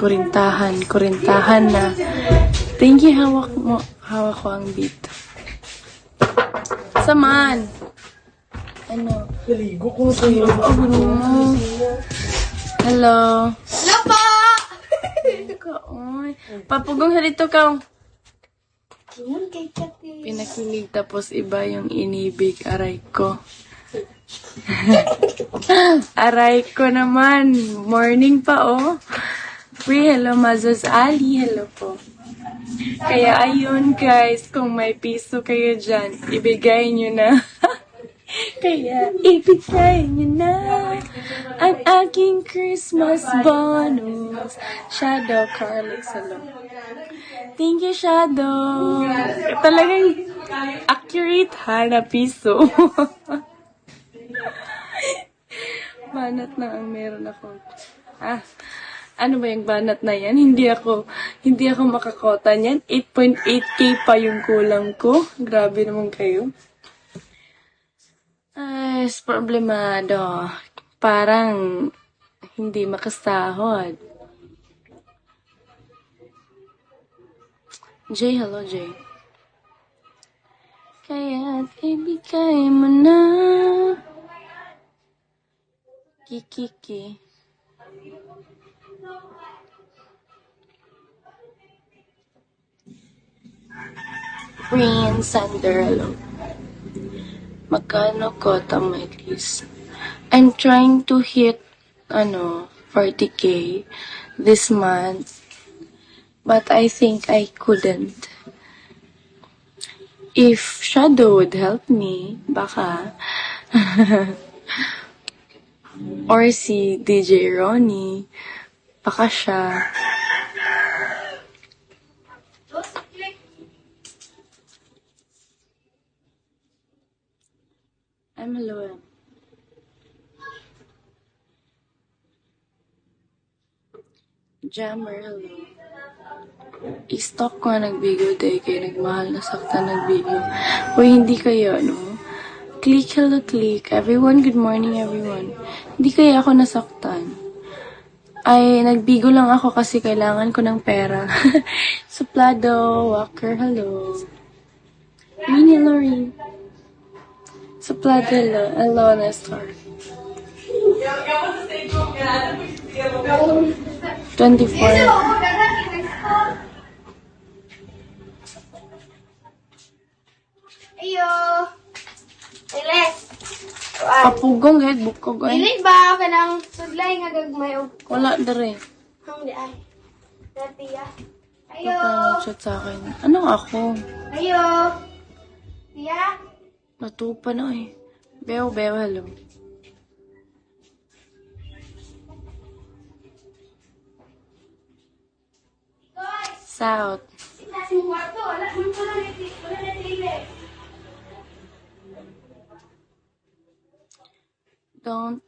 Kurintahan na. Thank you, hawak ko ang beat. Saman. Ano? Naligo ko na sa'yo. Hello. Hello po! Papugong halito ka. Yun kay Kati. Pinakilig tapos iba yung inibig. Aray ko. Aray ko naman. Morning pa, oh. Free, hello, Mazos Ali. Hello po. Kaya ayun, guys, kung may piso kayo dyan, ibigay nyo na. Kaya ibigay nyo na ang aking Christmas bonus. Shadow Carlos, hello. Thank you, Shadow. Talagang accurate ha na piso. Banat na ang meron ako. Ano ba yung banat na yan? Hindi ako makakota niyan. 8.8k pa yung kulang ko. Grabe naman kayo. Ay, problemado. Parang hindi makasahod. Jay, hello Jay. Kaya't ibigay mo na. Kikiki. Prince Sanderlo. Magkano kota my list? I'm trying to hit 40k this month, but I think I couldn't. If Shadow would help me, baka. Or si DJ Ronnie, baka siya. I'm hello. Jammer, hello. I-stop ko nga nagbigo dahil kayo nagmahal na sakta nagbigo. Uy, hindi kayo, Click, hello, click. Everyone, good morning, everyone. Hindi kaya ako nasaktan. Ay, nagbigo lang ako kasi kailangan ko ng pera. Suplado, Walker, hello. Rini, Lorraine. Suplado, hello. Hello, Nestor. 24. Ayo. Iles. Papugong, gayad, bukog, ay. Dili ba ka ng sudlay nga gagmay og Wala, dere. hang di ay. Dati ya. Ayo. Nag-chat sa akin. Anong ako? Ayo. Tiya. Natupa na eh. Beo, hello. South. Don't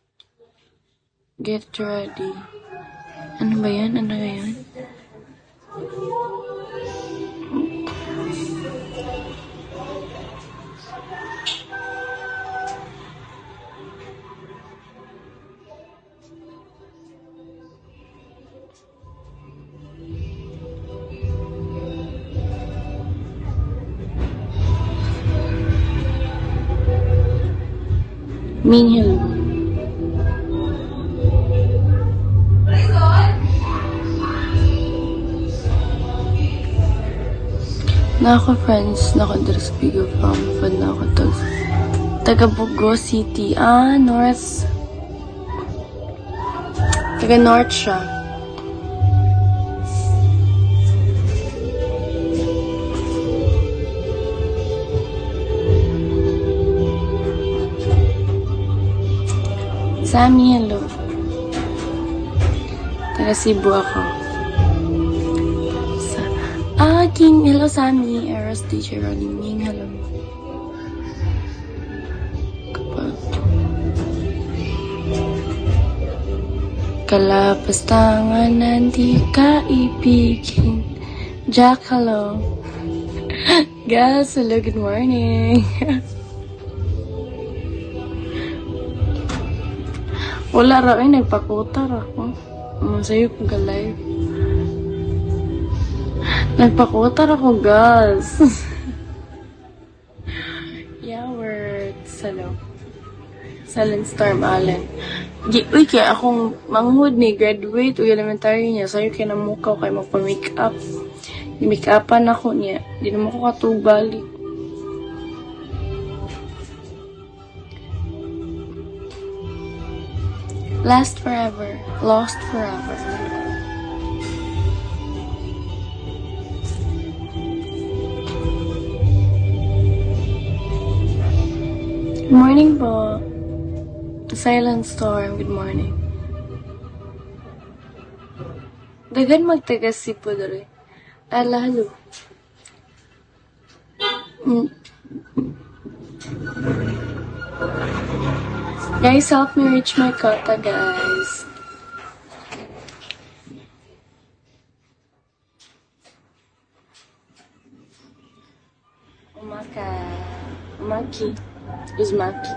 get ready. Ano ba yan? Mean hello. Naka-friends, naka-dress bigger from fan na ako taga Bugo City. North. Taga North siya. Sammy, hello. Taga Cebu ako. King, hello Sammy. Eros, DJ Ronnie Ming, hello. Kapag kalapastangan nanti ka ibigin. Jack, hello. Guys, hello, good morning. Wala ra ay nagpakutar ako. Sa'yo kung ka-live. Nagpakutar ako, guys. Yeah, we're Salon Storm Allen. Uy, kaya akong manghud ni graduate o elementary niya. Sa'yo kaya namukaw kay magpa-make up. Make upan ako niya. Di naman ko katubali. Last forever. Lost forever. Good morning po. Silent Storm, good morning. Dagan magtagas si po dere. Alalo. Guys, help me reach my quota, guys. Umaki. Uzmaki.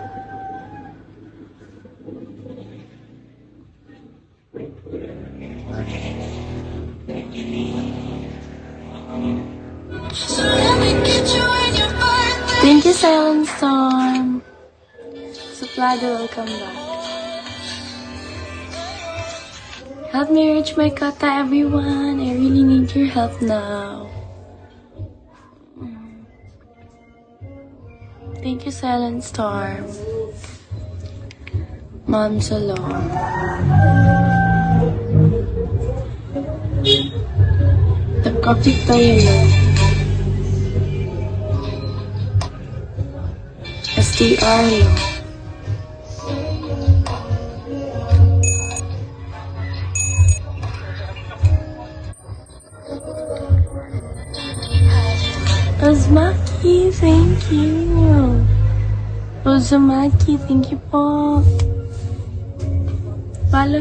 Thank you, Silent Storm. Suplado, welcome back. Help me reach my quota, everyone. I really need your help now. Thank you, Silent Storm. Mom Salon. Nagkapit tayo lang. STR lang. Uzmaki, thank you. Uzumaki, thank you po. Follow